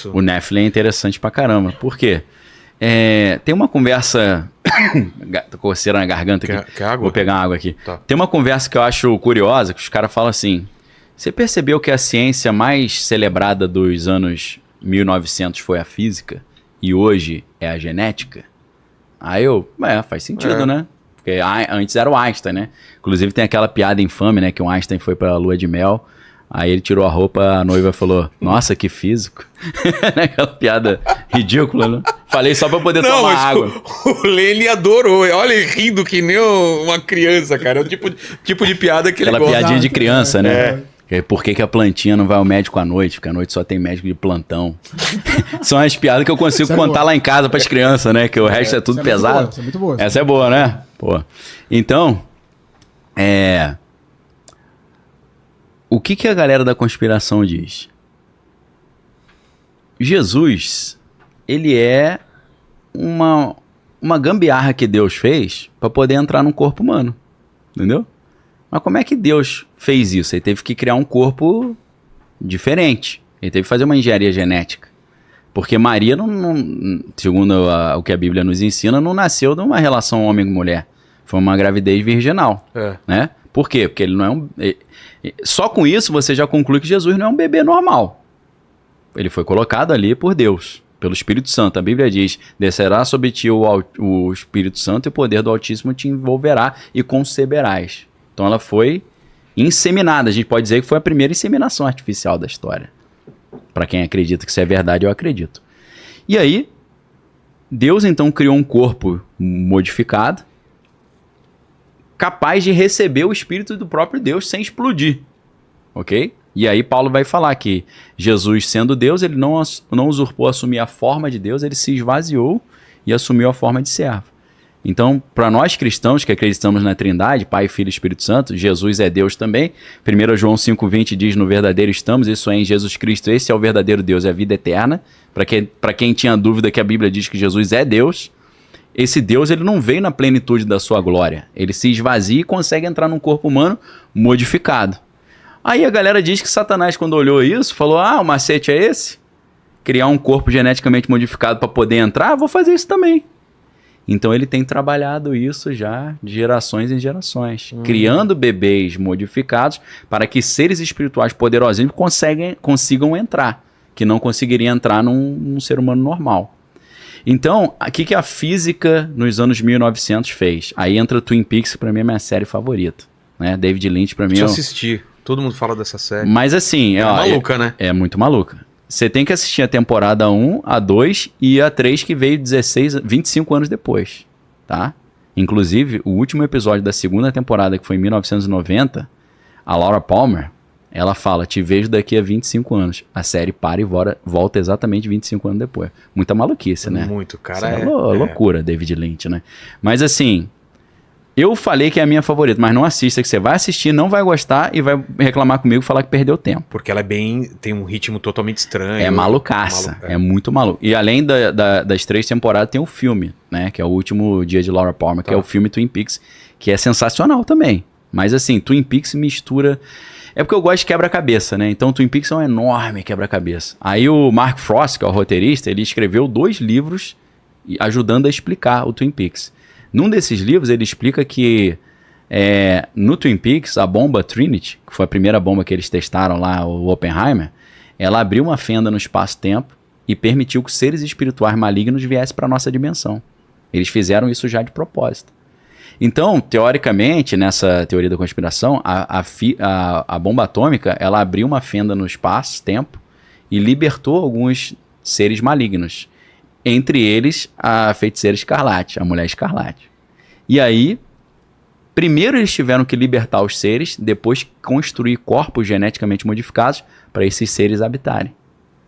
isso? O Nephilim é interessante pra caramba. Por quê? Tem uma conversa... Tô com coceira na garganta aqui. Quer água? Vou pegar água aqui. Tá. Tem uma conversa que eu acho curiosa, que os caras falam assim... Você percebeu que a ciência mais celebrada dos anos 1900 foi a física? E hoje é a genética? Aí faz sentido, né? Porque antes era o Einstein, né? Inclusive tem aquela piada infame, né? Que o Einstein foi pra lua de mel... Aí ele tirou a roupa, a noiva falou, nossa, que físico. Aquela piada ridícula, né? Falei só pra poder tomar água. O Lene adorou. Olha ele rindo que nem uma criança, cara. É o tipo de piada que Aquela ele gosta. piadinha de criança, né? Por que a plantinha não vai ao médico à noite? Porque à noite só tem médico de plantão. São as piadas que eu consigo contar lá em casa pras crianças, né? Que o resto é tudo pesado. Essa é muito boa. Essa é boa, né? Pô. Então, o que a galera da conspiração diz? Jesus, ele é uma gambiarra que Deus fez para poder entrar num corpo humano, entendeu? Mas como é que Deus fez isso? Ele teve que criar um corpo diferente. Ele teve que fazer uma engenharia genética. Porque Maria, segundo o que a Bíblia nos ensina, não nasceu de uma relação homem-mulher. Foi uma gravidez virginal, né? Por quê? Porque ele não é um... Só com isso você já conclui que Jesus não é um bebê normal. Ele foi colocado ali por Deus, pelo Espírito Santo. A Bíblia diz, descerá sobre ti o Espírito Santo e o poder do Altíssimo te envolverá e conceberás. Então ela foi inseminada. A gente pode dizer que foi a primeira inseminação artificial da história. Para quem acredita que isso é verdade, eu acredito. E aí, Deus então criou um corpo modificado, capaz de receber o Espírito do próprio Deus sem explodir, ok? E aí Paulo vai falar que Jesus, sendo Deus, ele não usurpou assumir a forma de Deus, ele se esvaziou e assumiu a forma de servo. Então, para nós cristãos que acreditamos na Trindade, Pai, Filho e Espírito Santo, Jesus é Deus também. 1 João 5,20 diz, no verdadeiro estamos, isso é em Jesus Cristo, esse é o verdadeiro Deus, é a vida eterna. Para quem tinha dúvida que a Bíblia diz que Jesus é Deus, esse Deus ele não veio na plenitude da sua glória. Ele se esvazia e consegue entrar num corpo humano modificado. Aí a galera diz que Satanás, quando olhou isso, falou, o macete é esse? Criar um corpo geneticamente modificado para poder entrar? Vou fazer isso também. Então ele tem trabalhado isso já de gerações em gerações. Criando bebês modificados para que seres espirituais poderosinhos consigam entrar. Que não conseguiriam entrar num ser humano normal. Então, o que a física nos anos 1900 fez? Aí entra Twin Peaks, que pra mim é minha série favorita. Né? David Lynch, pra mim... Eu assisti. Todo mundo fala dessa série. Mas assim... maluca, né? É muito maluca. Você tem que assistir a temporada 1, a 2 e a 3, que veio 25 anos depois. Tá? Inclusive, o último episódio da segunda temporada, que foi em 1990, a Laura Palmer... Ela fala, te vejo daqui a 25 anos. A série para e volta exatamente 25 anos depois. Muita maluquice, né? Muito, cara. É loucura, David Lynch, né? Mas assim, eu falei que é a minha favorita, mas não assista, que você vai assistir, não vai gostar e vai reclamar comigo e falar que perdeu tempo. Porque ela tem um ritmo totalmente estranho. É malucaça, é muito maluco. E além das 3 temporadas, tem o filme, né? Que é o último dia de Laura Palmer, que é o filme Twin Peaks, que é sensacional também. Mas assim, Twin Peaks mistura... É porque eu gosto de quebra-cabeça, né? Então, Twin Peaks é um enorme quebra-cabeça. Aí o Mark Frost, que é o roteirista, ele escreveu 2 livros ajudando a explicar o Twin Peaks. Num desses livros, ele explica que no Twin Peaks, a bomba Trinity, que foi a primeira bomba que eles testaram lá, o Oppenheimer, ela abriu uma fenda no espaço-tempo e permitiu que seres espirituais malignos viessem para a nossa dimensão. Eles fizeram isso já de propósito. Então, teoricamente, nessa teoria da conspiração, a bomba atômica, ela abriu uma fenda no espaço-tempo e libertou alguns seres malignos. Entre eles, a feiticeira Escarlate, a mulher Escarlate. E aí, primeiro eles tiveram que libertar os seres, depois construir corpos geneticamente modificados para esses seres habitarem.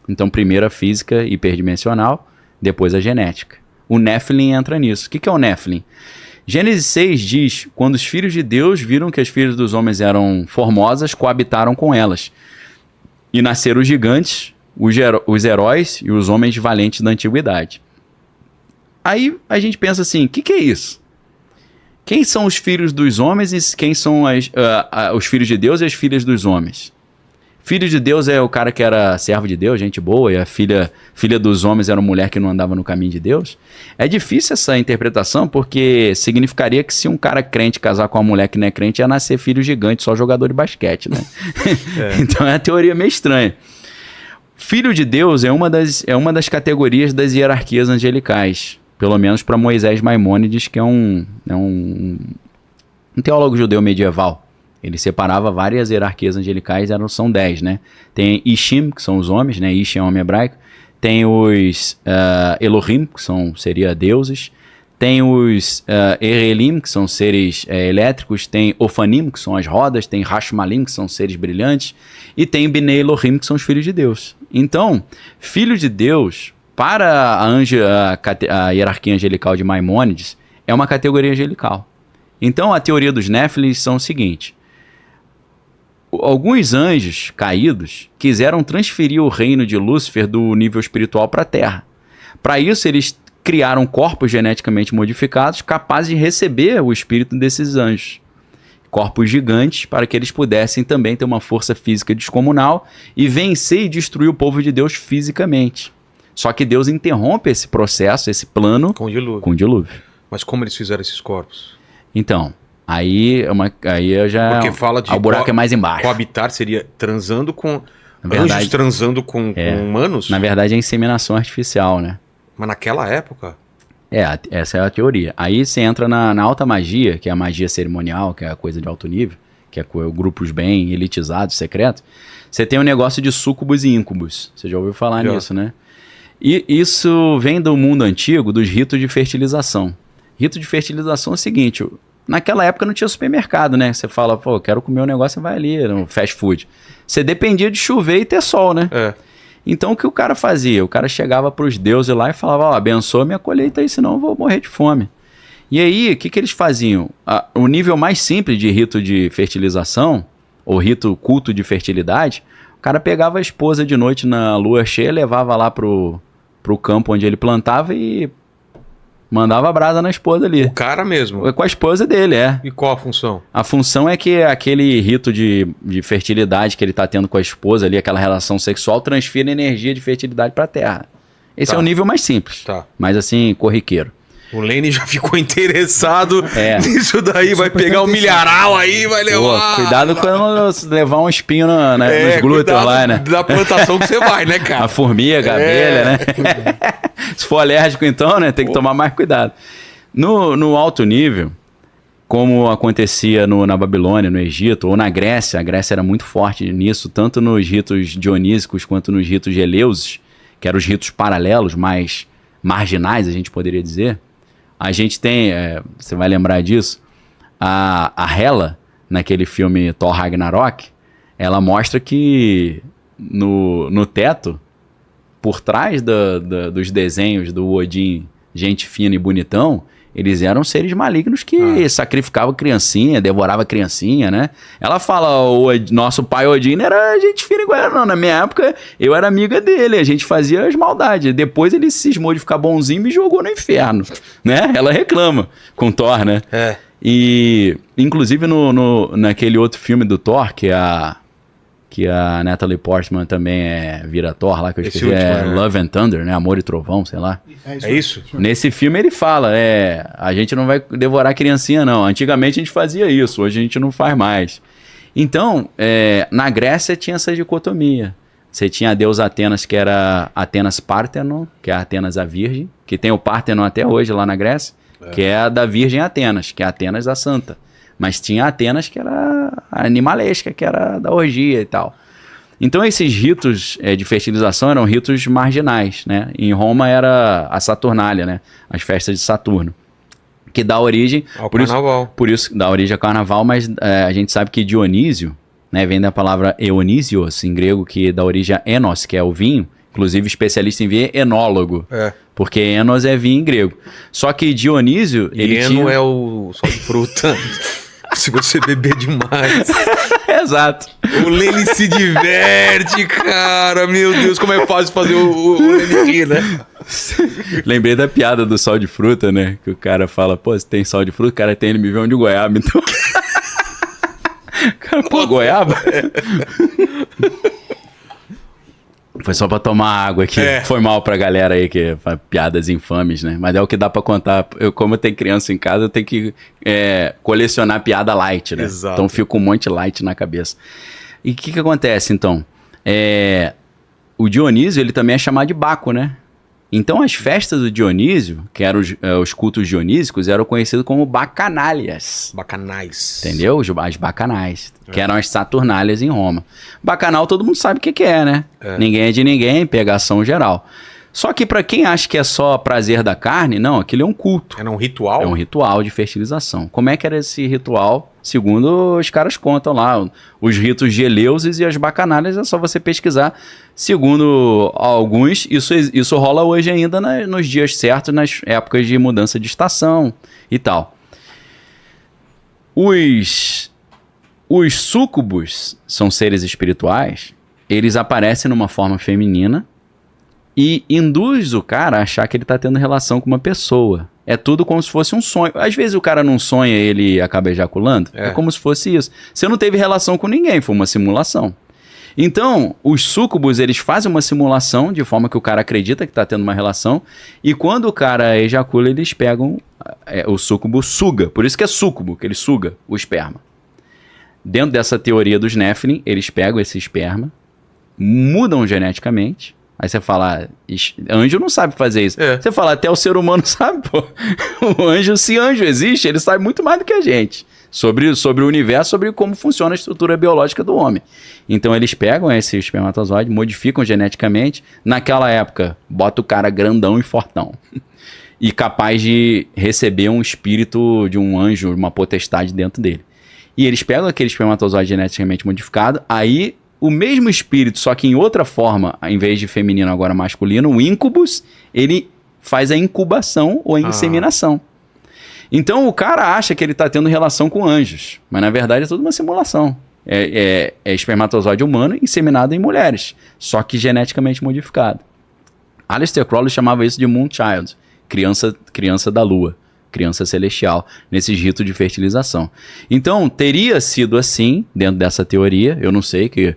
Então, primeiro a física hiperdimensional, depois a genética. O Nephilim entra nisso. O que é o Nephilim? Gênesis 6 diz, quando os filhos de Deus viram que as filhas dos homens eram formosas, coabitaram com elas. E nasceram os gigantes, os heróis e os homens valentes da antiguidade. Aí a gente pensa assim, o que é isso? Quem são os filhos dos homens e quem são os filhos de Deus e as filhas dos homens? Filho de Deus é o cara que era servo de Deus, gente boa, e a filha dos homens era uma mulher que não andava no caminho de Deus. É difícil essa interpretação, porque significaria que se um cara crente casar com uma mulher que não é crente, ia nascer filho gigante, só jogador de basquete, né? Então é uma teoria meio estranha. Filho de Deus é uma das categorias das hierarquias angelicais, pelo menos para Moisés Maimônides, que é um teólogo judeu medieval. Ele separava várias hierarquias angelicais, são 10, né? Tem Ishim, que são os homens, né? Ish é homem hebraico. Tem os Elohim, que seria deuses. Tem os Erelim, que são seres elétricos. Tem Ofanim, que são as rodas. Tem Hashmalim, que são seres brilhantes. E tem Bnei Elohim, que são os filhos de Deus. Então, filho de Deus, para a hierarquia angelical de Maimônides, é uma categoria angelical. Então, a teoria dos Néfilis são o seguinte: alguns anjos caídos quiseram transferir o reino de Lúcifer do nível espiritual para a Terra. Para isso, eles criaram corpos geneticamente modificados capazes de receber o espírito desses anjos. Corpos gigantes, para que eles pudessem também ter uma força física descomunal e vencer e destruir o povo de Deus fisicamente. Só que Deus interrompe esse processo, esse plano, com o dilúvio. Mas como eles fizeram esses corpos? Então, aí eu já... Porque fala de... O buraco é mais embaixo. Coabitar seria transando com... Anjos transando com humanos? Na verdade é inseminação artificial, né? Mas naquela época... Essa é a teoria. Aí você entra na alta magia, que é a magia cerimonial, que é a coisa de alto nível, que é grupos bem elitizados, secretos. Você tem um negócio de súcubos e íncubos. Você já ouviu falar nisso, né? E isso vem do mundo antigo, dos ritos de fertilização. Rito de fertilização é o seguinte: naquela época não tinha supermercado, né? Você fala, pô, quero comer um negócio, você vai ali no fast food. Você dependia de chover e ter sol, né? Então o que o cara fazia? O cara chegava para os deuses lá e falava, ó, abençoa minha colheita aí, senão eu vou morrer de fome. E aí, o que eles faziam? O nível mais simples de rito de fertilização, ou culto de fertilidade, o cara pegava a esposa de noite na lua cheia, levava lá pro campo onde ele plantava e mandava brasa na esposa ali. O cara mesmo? Com a esposa dele, E qual a função? A função é que aquele rito de fertilidade que ele tá tendo com a esposa ali, aquela relação sexual, transfira energia de fertilidade pra terra. Esse é o nível mais simples. Mas assim, corriqueiro. O Lene já ficou interessado nisso daí, vai pegar um milharal aí, vai levar... Pô, cuidado quando levar um espinho nos glúteos lá, né? Da plantação que você vai, né, cara? A formiga, a abelha, né? Se for alérgico, então, né? Tem que tomar mais cuidado. No alto nível, como acontecia na Babilônia, no Egito, ou na Grécia, a Grécia era muito forte nisso, tanto nos ritos dionísicos quanto nos ritos de Eleusis, que eram os ritos paralelos, mais marginais, a gente poderia dizer. A gente tem, você vai lembrar disso, a Hela, naquele filme Thor Ragnarok, ela mostra que no teto, por trás dos desenhos do Odin, gente fina e bonitão, eles eram seres malignos que sacrificavam criancinha, devoravam criancinha, né? Ela fala, o nosso pai Odin era gente fina igual, não. Na minha época, eu era amiga dele, a gente fazia as maldades. Depois ele cismou de ficar bonzinho e me jogou no inferno, né? Ela reclama com Thor, né? E, inclusive, naquele outro filme do Thor, que a Natalie Portman também vira Thor lá, que eu esqueci, Love and Thunder, né? Amor e Trovão, sei lá. É isso? Nesse filme ele fala, a gente não vai devorar criancinha, não. Antigamente a gente fazia isso, hoje a gente não faz mais. Então, na Grécia tinha essa dicotomia. Você tinha a deusa Atenas, que era Atenas Parthenon, que é a Atenas a Virgem, que tem o Parthenon até hoje lá na Grécia, que é a da Virgem Atenas, que é a Atenas a Santa. Mas tinha Atenas, que era a animalesca, que era da orgia e tal. Então esses ritos de fertilização eram ritos marginais, né? Em Roma era a Saturnália, né? As festas de Saturno. Que dá origem... ao carnaval. Por isso dá origem ao carnaval, mas a gente sabe que Dionísio, né, vem da palavra Eonisios, em grego, que dá origem a Enos, que é o vinho. Inclusive especialista em vinho é enólogo. Porque Enos é vinho em grego. Só que Dionísio... Eno é o sal de fruta... Se você beber demais. Exato. O Lene se diverte, cara. Meu Deus, como é fácil fazer o Lene rir, né? Lembrei da piada do sal de fruta, né? Que o cara fala, pô, se tem sal de fruta, o cara tem MV de goiaba, então... Cara, pô, goiaba? Foi só pra tomar água aqui. Foi mal pra galera aí que faz piadas infames, né? Mas é o que dá pra contar. Como eu tenho criança em casa, eu tenho que colecionar piada light, né? Exato. Então fica um monte light na cabeça. E o que acontece, então? O Dionísio, ele também é chamado de Baco, né? Então as festas do Dionísio, que eram os cultos dionísicos, eram conhecidos como bacanalias. Bacanais. Entendeu? As bacanais, que eram as saturnálias em Roma. Bacanal todo mundo sabe o que é, né? Ninguém é de ninguém, pegação geral. Só que pra quem acha que é só prazer da carne, não, aquilo é um culto. Era um ritual? É um ritual de fertilização. Como é que era esse ritual? Segundo os caras contam lá, os ritos de Eleusis e as bacanalias, é só você pesquisar. Segundo alguns, isso rola hoje ainda nos dias certos, nas épocas de mudança de estação e tal. Os súcubos são seres espirituais, eles aparecem numa forma feminina e induz o cara a achar que ele está tendo relação com uma pessoa. É tudo como se fosse um sonho. Às vezes o cara não sonha e ele acaba ejaculando. É como se fosse isso. Você não teve relação com ninguém, foi uma simulação. Então, os súcubos, eles fazem uma simulação de forma que o cara acredita que está tendo uma relação. E quando o cara ejacula, eles pegam... o súcubo suga. Por isso que é súcubo, que ele suga o esperma. Dentro dessa teoria dos Nephilim, eles pegam esse esperma, mudam geneticamente. Aí você fala, anjo não sabe fazer isso. Você fala, até o ser humano sabe, pô. O anjo, se anjo existe, ele sabe muito mais do que a gente. Sobre o universo, sobre como funciona a estrutura biológica do homem. Então eles pegam esse espermatozoide, modificam geneticamente. Naquela época, bota o cara grandão e fortão. E capaz de receber um espírito de um anjo, uma potestade dentro dele. E eles pegam aquele espermatozoide geneticamente modificado, aí... O mesmo espírito, só que em outra forma, em vez de feminino, agora masculino, o incubus, ele faz a incubação ou a inseminação. Então o cara acha que ele está tendo relação com anjos, mas na verdade é tudo uma simulação. É espermatozoide humano inseminado em mulheres, só que geneticamente modificado. Aleister Crowley chamava isso de Moonchild, criança da lua. Criança celestial, nesses ritos de fertilização. Então, teria sido assim, dentro dessa teoria, eu não sei, que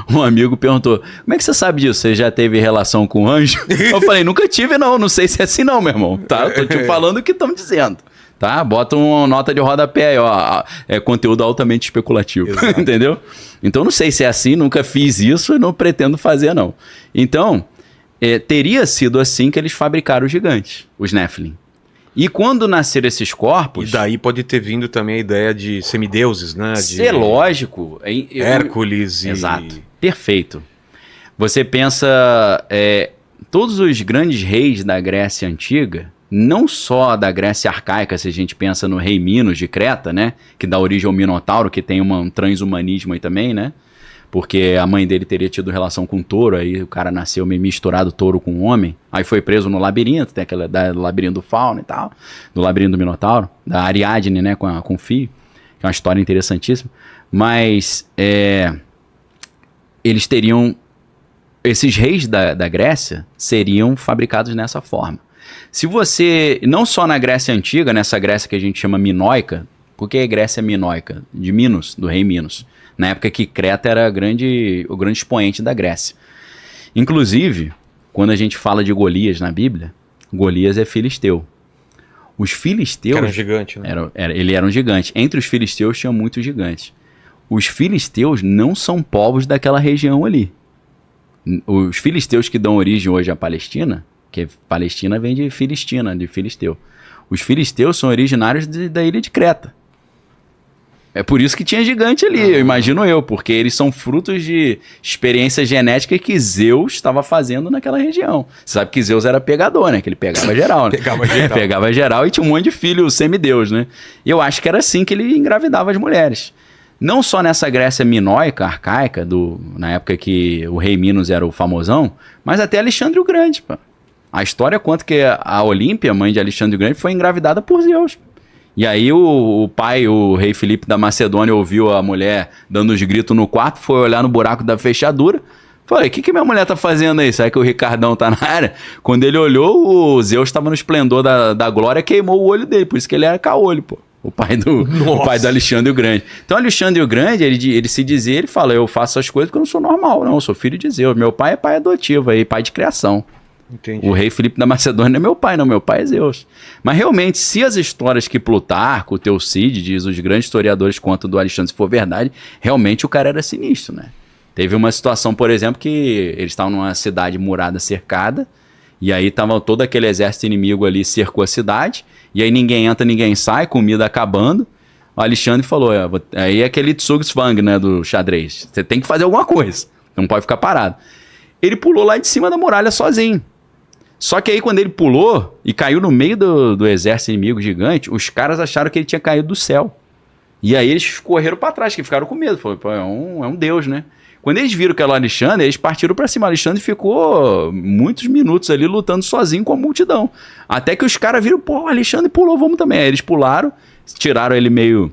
um amigo perguntou, como é que você sabe disso? Você já teve relação com anjo? Eu falei, nunca tive não sei se é assim não, meu irmão, tá? Eu tô te falando o que estão dizendo, tá? Bota uma nota de rodapé aí, ó, é conteúdo altamente especulativo, entendeu? Então, não sei se é assim, nunca fiz isso e não pretendo fazer, não. Então, teria sido assim que eles fabricaram os gigantes, os Nephilim. E quando nasceram esses corpos... E daí pode ter vindo também a ideia de semideuses, né? É lógico. Hércules e... Exato. Perfeito. Você pensa... todos os grandes reis da Grécia Antiga, não só da Grécia Arcaica, se a gente pensa no rei Minos de Creta, né? Que dá origem ao Minotauro, que tem um transhumanismo aí também, né? Porque a mãe dele teria tido relação com um touro, aí o cara nasceu meio misturado touro com homem, aí foi preso no labirinto, tem aquele do labirinto do Fauno e tal, do labirinto do Minotauro, da Ariadne, né, com o filho, que é uma história interessantíssima, mas eles teriam, esses reis da Grécia seriam fabricados dessa forma. Se você, não só na Grécia Antiga, nessa Grécia que a gente chama minoica, porque é Grécia minoica, de Minos, do rei Minos, na época que Creta era o grande expoente da Grécia. Inclusive, quando a gente fala de Golias na Bíblia, Golias é filisteu. Os filisteus... Era um gigante, né? Ele era um gigante. Entre os filisteus tinha muitos gigantes. Os filisteus não são povos daquela região ali. Os filisteus que dão origem hoje à Palestina, que Palestina vem de Filistina, de filisteu. Os filisteus são originários da ilha de Creta. É por isso que tinha gigante ali, eu imagino eu, porque eles são frutos de experiência genética que Zeus estava fazendo naquela região. Você sabe que Zeus era pegador, né? Que ele pegava geral, né? Pegava geral e tinha um monte de filho semideus, né? E eu acho que era assim que ele engravidava as mulheres. Não só nessa Grécia minoica, arcaica, na época que o rei Minos era o famosão, mas até Alexandre o Grande, pô. A história conta que a Olímpia, mãe de Alexandre o Grande, foi engravidada por Zeus. E aí o pai, o rei Filipe da Macedônia, ouviu a mulher dando os gritos no quarto, foi olhar no buraco da fechadura. Falei, o que minha mulher tá fazendo aí? Será que o Ricardão tá na área? Quando ele olhou, o Zeus estava no esplendor da glória, queimou o olho dele, por isso que ele era caolho, pô. O pai do Alexandre o Grande. Então, Alexandre o Grande, ele se dizia, ele fala, eu faço as coisas porque eu não sou normal, não, eu sou filho de Zeus. Meu pai é pai adotivo, aí, pai de criação. Entendi. O rei Filipe da Macedônia não é meu pai, não, meu pai é Zeus. Mas realmente, se as histórias que Plutarco, o Teucídides, diz, os grandes historiadores contam do Alexandre, se for verdade, realmente o cara era sinistro, né? Teve uma situação, por exemplo, que eles estavam numa cidade murada, cercada, e aí tava todo aquele exército inimigo ali, cercou a cidade, e aí ninguém entra, ninguém sai, comida acabando. O Alexandre falou, aí é aquele Zugzwang, né, do xadrez, você tem que fazer alguma coisa, não pode ficar parado. Ele pulou lá de cima da muralha sozinho. Só que aí quando ele pulou e caiu no meio do exército inimigo gigante, os caras acharam que ele tinha caído do céu. E aí eles correram pra trás, que ficaram com medo. Falaram, pô, é um deus, né? Quando eles viram que era o Alexandre, eles partiram pra cima. O Alexandre ficou muitos minutos ali lutando sozinho com a multidão. Até que os caras viram, pô, o Alexandre pulou, vamos também. Aí eles pularam, tiraram ele meio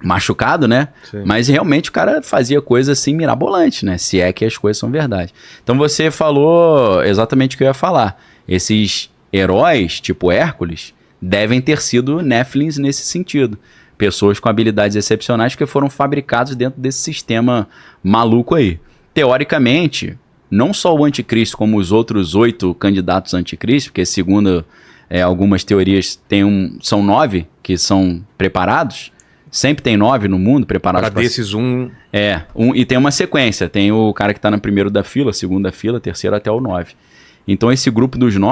machucado, né? Sim. Mas realmente o cara fazia coisa assim mirabolante, né? Se é que as coisas são verdade. Então você falou exatamente o que eu ia falar. Esses heróis, tipo Hércules, devem ter sido Néfilins nesse sentido. Pessoas com habilidades excepcionais que foram fabricados dentro desse sistema maluco aí. Teoricamente, não só o anticristo, como os outros 8 candidatos anticristo, porque segundo algumas teorias são 9 que são preparados. Sempre tem 9 no mundo preparados para desses e tem uma sequência. Tem o cara que está no primeiro da fila, segundo da fila, terceiro até o 9. Então esse grupo dos 9